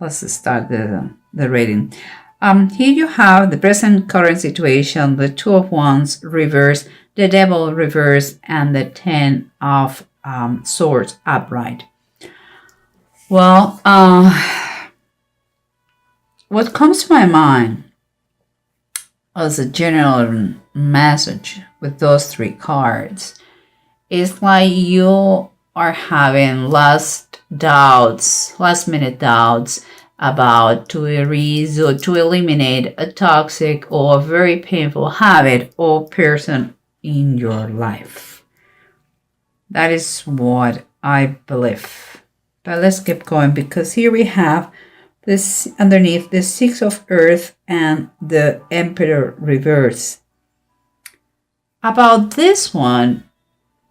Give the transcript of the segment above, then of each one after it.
let's start the reading. Here you have the present current situation, the Two of Wands reverse, the Devil reverse, and the Ten of Swords upright. Well, what comes to my mind as a general message with those three cards is like you are having last minute doubts about to erase or to eliminate a toxic or a very painful habit or person in your life. That is what I believe. But let's keep going, because here we have this underneath the Six of Earth and the Emperor reverse. About this one,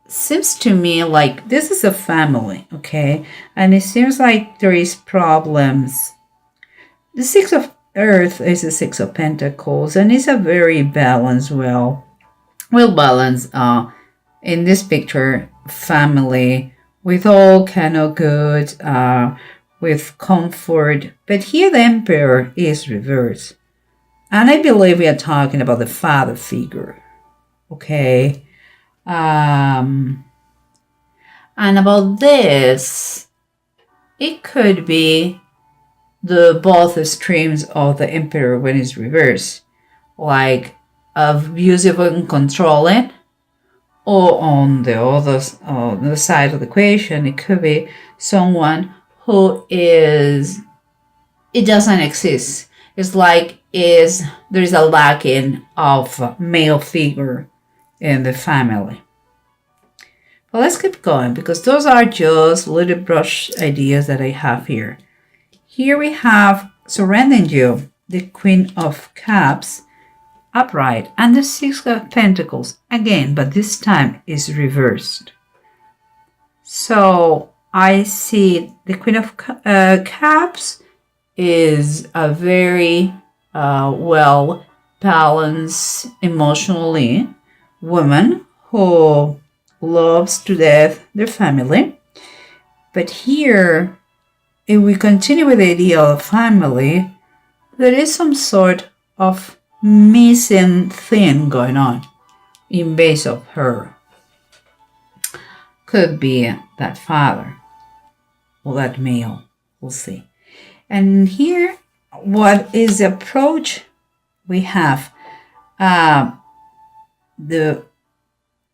seems to me like this is a family, okay? And it seems like there is problems. The Six of Earth is the Six of Pentacles, and it's a very balanced, well balanced in this picture family with all kind of good, with comfort. But here the Emperor is reversed, and I believe we are talking about the father figure, okay? And about this, it could be the both extremes of the Emperor when it's reversed, like abusive and controlling, or on the side of the equation, it could be someone who it doesn't exist. It's like there is a lacking of male figure in the family. But let's keep going, because those are just little brush ideas that I have here. Here we have surrounding you the Queen of Cups upright and the Six of Pentacles again, but this time is reversed. So I see the Queen of Cups is a very well balanced emotionally woman who loves to death their family. But here, if we continue with the idea of family, there is some sort of missing thing going on in base of her. Could be that father or that male, we'll see. And here, what is the approach? We have the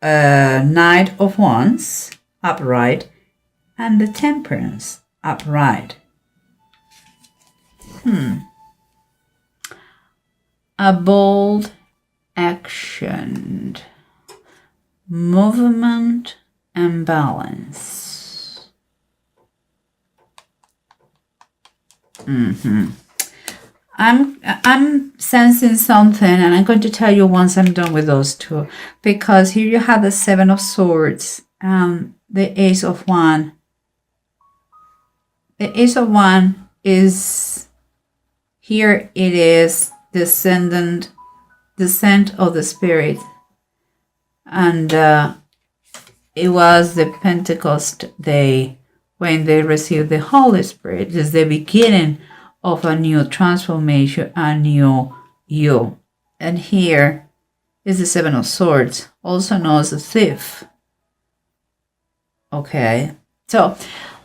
Knight of Wands upright and the Temperance upright. A bold action, movement, and balance. I'm sensing something, and I'm going to tell you once I'm done with those two, because here you have the Seven of Swords and the Ace of Wands. The Ace of Wands is here. It is descent of the spirit, and it was the Pentecost day when they received the Holy Spirit. It's the beginning of a new transformation, a new you. And here is the Seven of Swords, also known as the thief. Okay, so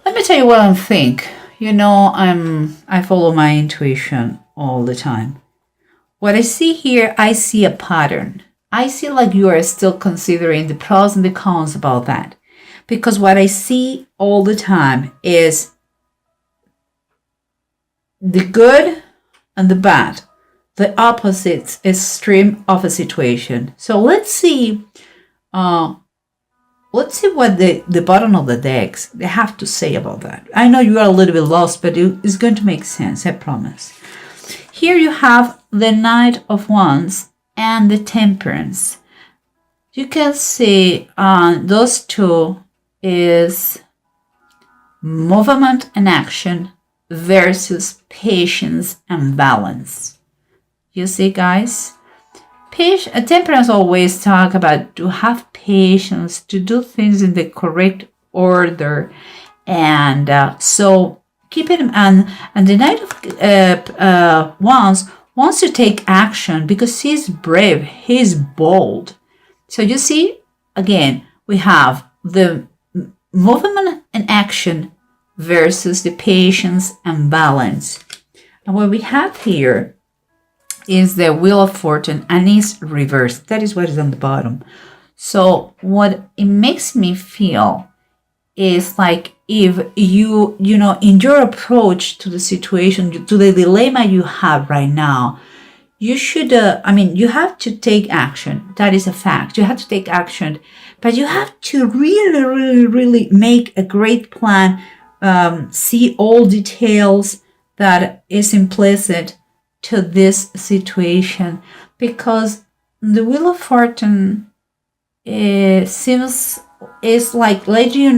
let me tell you what I think. You know, I follow my intuition all the time. What I see here, I see a pattern. I see like you are still considering the pros and the cons about that. Because what I see all the time is the good and the bad, the opposite extreme of a situation. So let's see what the bottom of the decks they have to say about that. I know you are a little bit lost, but it's going to make sense, I promise. Here you have the Knight of Wands and the Temperance. You can see those two is movement and action versus patience and balance. You see, guys? Temperance always talk about to have patience, to do things in the correct order, and so keep it, and the Knight of Wands wants to take action because he's brave, he's bold. So you see, again, we have the movement and action versus the patience and balance. And what we have here is the Wheel of Fortune, and it's reversed. That is what is on the bottom. So what it makes me feel is like, if you know, in your approach to the situation, to the dilemma you have right now, you should, you have to take action. That is a fact. You have to take action, but you have to really, really, really make a great plan, see all details that is implicit to this situation, because the Wheel of Fortune seems is like letting you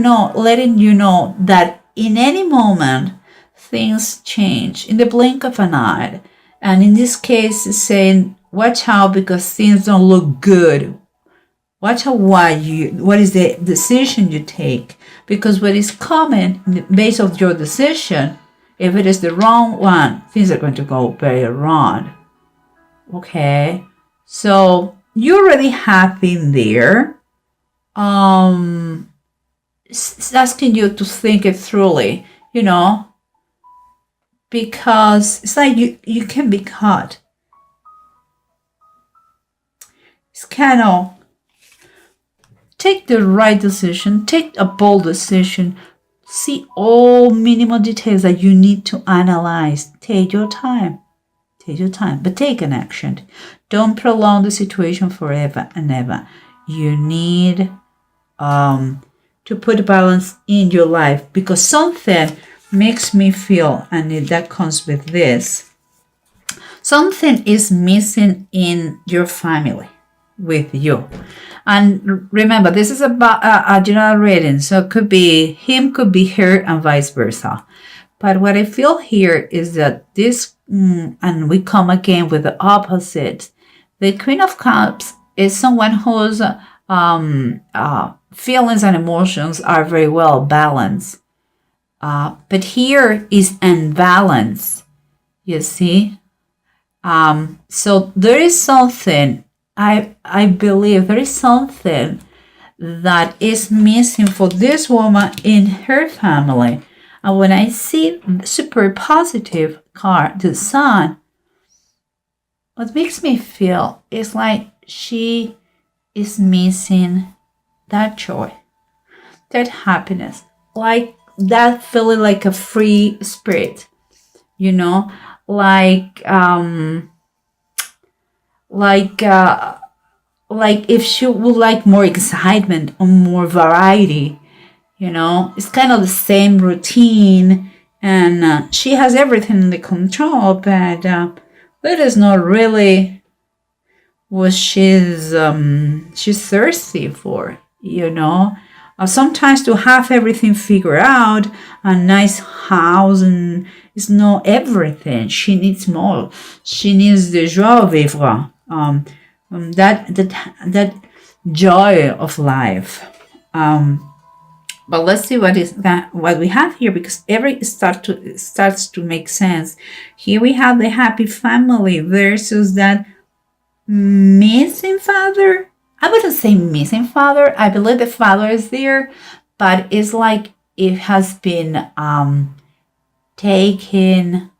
know that in any moment things change in the blink of an eye. And in this case, it's saying, watch out because things don't look good. Watch out what is the decision you take, because what is coming based on your decision, if it is the wrong one, things are going to go very wrong. Okay, so you already have been there. It's asking you to think it thoroughly, because it's like you can be caught. It's kind of take the right decision, take a bold decision, see all minimal details that you need to analyze. Take your time, but take an action. Don't prolong the situation forever and ever. You need to put balance in your life, because something makes me feel, and that comes with this, something is missing in your family with you. And remember, this is about a general reading, so it could be him, could be her, and vice versa. But what I feel here is that this, and we come again with the opposite. The Queen of Cups is someone whose feelings and emotions are very well balanced. But here is imbalance, you see. So there is something, I believe there is something that is missing for this woman in her family. And when I see super positive card, the Sun, what makes me feel is like she is missing that joy, that happiness, like that feeling like a free spirit, like if she would like more excitement or more variety, it's kind of the same routine, and she has everything under control, but that is not really what she's thirsty for, sometimes to have everything figured out, a nice house, and it's not everything. She needs more. She needs the joie vivre, that joy of life. But let's see what we have here, because starts to make sense. Here we have the happy family versus that missing father. I wouldn't say missing father. I believe the father is there, but it's like it has been taken.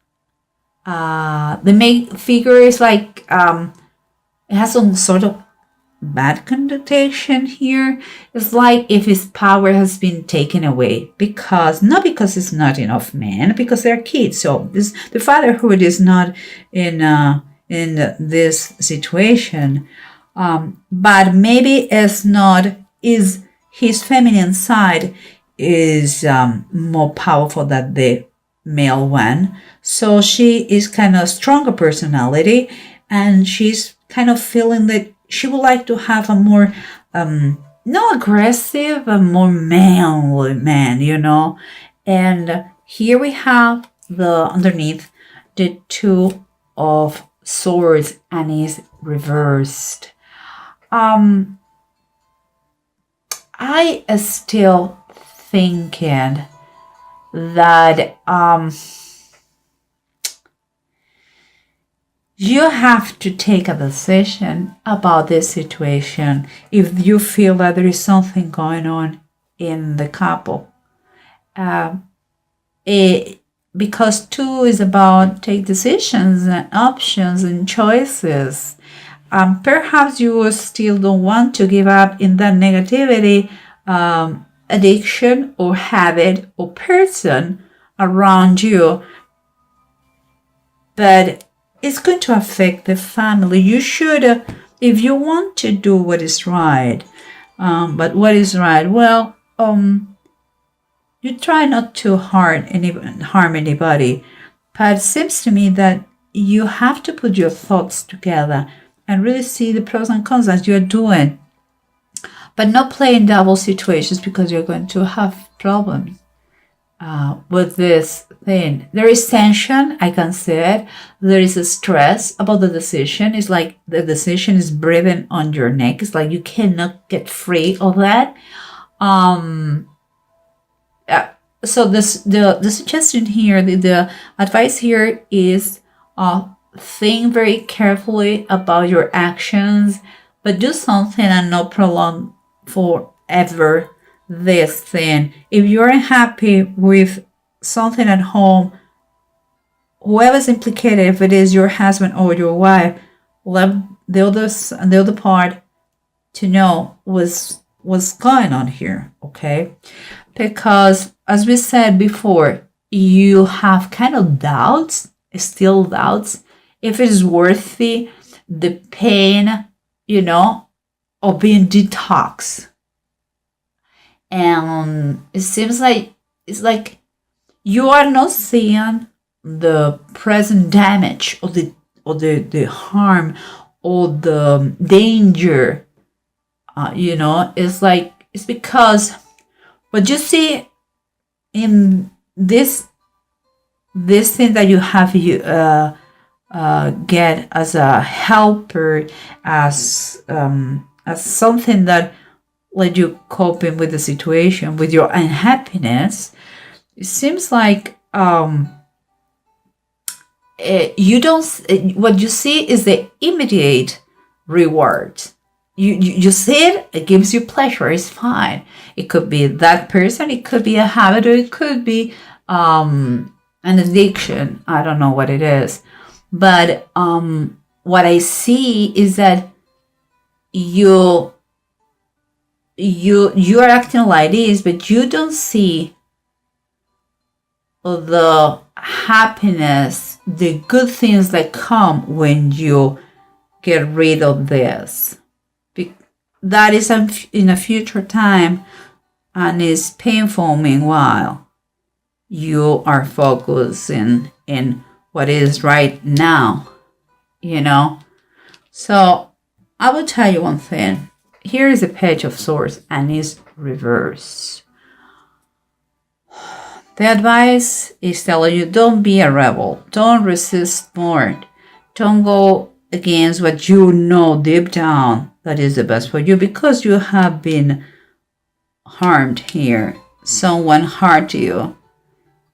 The main figure is like it has some sort of bad connotation here. It's like if his power has been taken away, not because it's not enough men, because they're kids. So the fatherhood is not in this situation. But maybe is his feminine side is more powerful than the male one. So she is kind of stronger personality, and she's kind of feeling that she would like to have a more not aggressive, a more manly man, And here we have underneath the Two of Swords, and is reversed. I still thinking that you have to take a decision about this situation if you feel that there is something going on in the couple. Because two is about take decisions and options and choices. Perhaps you still don't want to give up in that negativity, addiction or habit or person around you, but it's going to affect the family. You should, if you want to do what is right, but what is right? Well, you try not to harm anybody, but it seems to me that you have to put your thoughts together and really see the pros and cons as you're doing, but not play in double situations because you're going to have problems with this thing. There is tension, I can say it. There is a stress about the decision. It's like the decision is breathing on your neck. It's like you cannot get free of that. So the suggestion here, the advice here is think very carefully about your actions, but do something and not prolong forever this thing. If you're unhappy with something at home, whoever's implicated, if it is your husband or your wife, let the other part to know what's going on here, okay? Because as we said before, you have kind of doubts, still doubts, if it is worthy the pain, of being detoxed. And it seems like it's like you are not seeing the present damage or the harm or the danger. It's like it's because what you see in this thing that you have get as a helper, as something that let you coping with the situation, with your unhappiness. It seems like you don't. What you see is the immediate reward. You see it. It gives you pleasure. It's fine. It could be that person. It could be a habit, or it could be an addiction. I don't know what it is, but what I see is that you are acting like this, but you don't see the happiness, the good things that come when you get rid of this. That is in a future time and is painful. Meanwhile, you are focusing in what is right now, So I will tell you one thing. Here is a Page of Swords and it's reverse. The advice is telling you, don't be a rebel. Don't resist more. Don't go against what you know deep down that is the best for you, because you have been harmed here. Someone hurt you.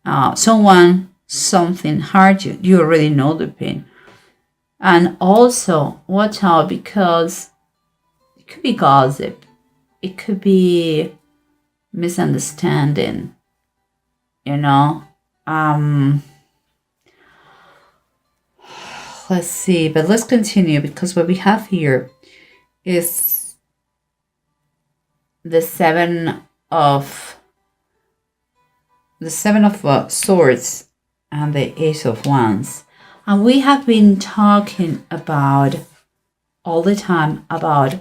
Something hurt you. You already know the pain. And also, watch out, because it could be gossip. It could be misunderstanding. Let's see, but let's continue, because what we have here is the seven of swords and the Ace of Wands. And we have been talking about all the time about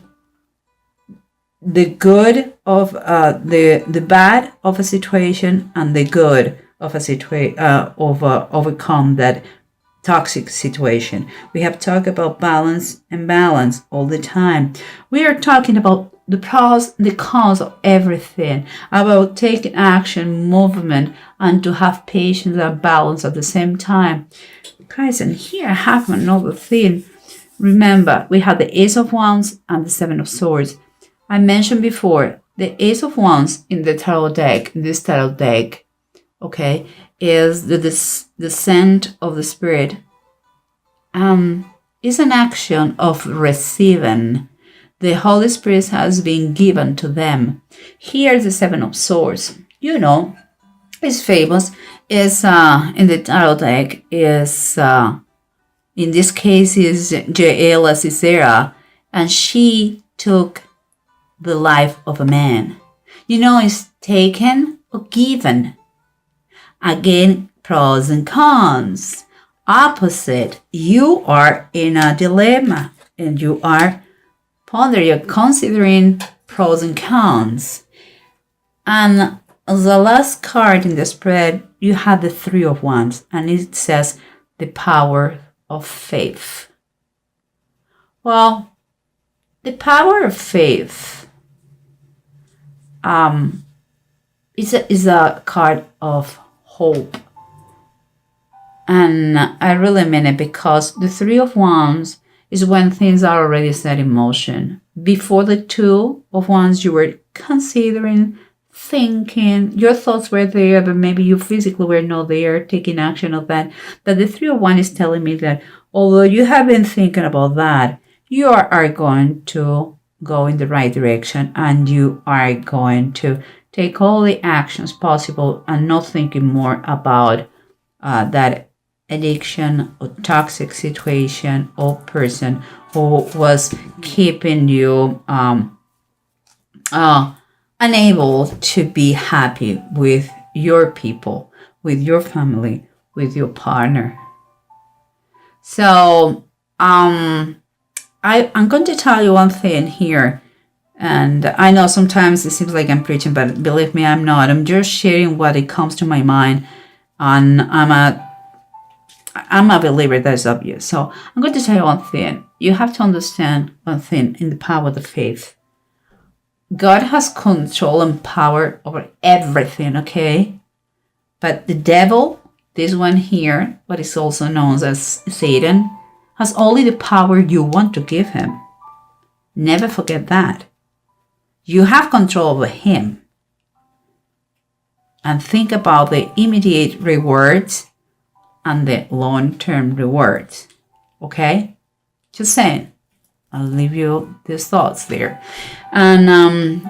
the good of the bad of a situation and the good of a situation overcome that toxic situation. We have talked about balance and balance all the time. We are talking about the pros, the cons of everything, about taking action, movement, and to have patience and balance at the same time. Guys, and here I have another thing. Remember, we have the Ace of Wands and the Seven of Swords. I mentioned before, the Ace of Wands in the tarot deck, in this tarot deck, okay, is the descent of the Spirit. Is an action of receiving. The Holy Spirit has been given to them. Here's the Seven of Swords. You know, it's famous. Is in the tarot deck. Is in this case is Jaela Sisera, and she took the life of a man. You know, it's taken or given. Again, pros and cons. Opposite, you are in a dilemma and you are pondering, you're considering pros and cons. And the last card in the spread, you have the Three of Wands, and it says the power of faith. Well, the power of faith is a card of hope. And I really mean it, because the Three of Wands is when things are already set in motion. Before the Two of Wands, you were considering, thinking, your thoughts were there, but maybe you physically were not there, taking action of that. But the Three of Wands is telling me that although you have been thinking about that, you are going to go in the right direction, and you are going to take all the actions possible and not thinking more about that addiction or toxic situation or person who was keeping you unable to be happy with your people, with your family, with your partner. So I'm going to tell you one thing here, and I know sometimes it seems like I'm preaching, but believe me, I'm not. I'm just sharing what it comes to my mind, and I'm a believer, that's obvious. So I'm going to tell you one thing. You have to understand one thing in the power of the faith. God has control and power over everything, okay? But the devil, this one here, what is also known as Satan, has only the power you want to give him. Never forget that. You have control over him. And think about the immediate rewards and the long-term rewards. Okay? Just saying. I'll leave you these thoughts there. And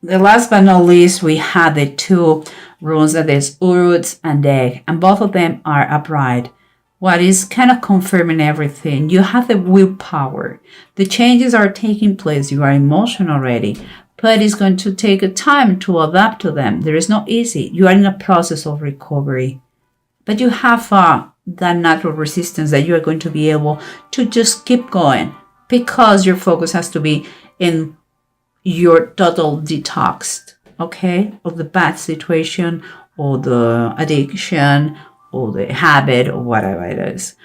the last but not least, we had the two runes, that is Urut and Deg, and both of them are upright. What is kind of confirming everything. You have the willpower. The changes are taking place. You are emotional already, but it's going to take a time to adapt to them. There is no easy. You are in a process of recovery, but you have that natural resistance that you are going to be able to just keep going, because your focus has to be in your total detox, okay, of the bad situation or the addiction or the habit or whatever it is.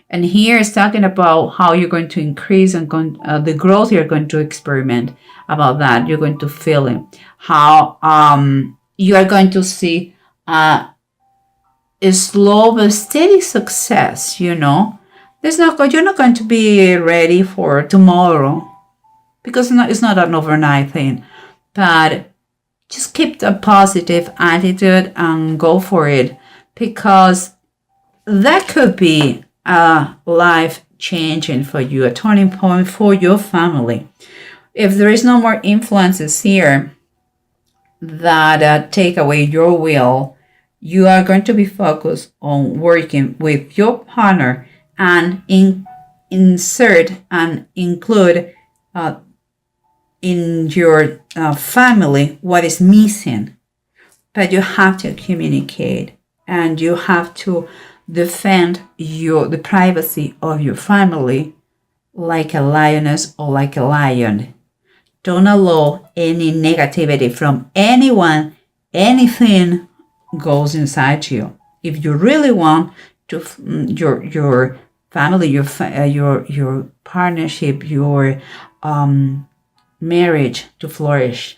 And here it's talking about how you're going to increase and the growth you're going to experiment about that. You're going to feel it. How you are going to see a slow but steady success, you know. You're not going to be ready for tomorrow, because it's not an overnight thing. But just keep a positive attitude and go for it, because that could be life changing for you, a turning point for your family. If there is no more influences here that take away your will, you are going to be focused on working with your partner and insert and include in your family what is missing. But you have to communicate, and you have to defend the privacy of your family like a lioness or like a lion. Don't allow any negativity from anyone, anything goes inside you. If you really want to your family, your partnership, your marriage to flourish,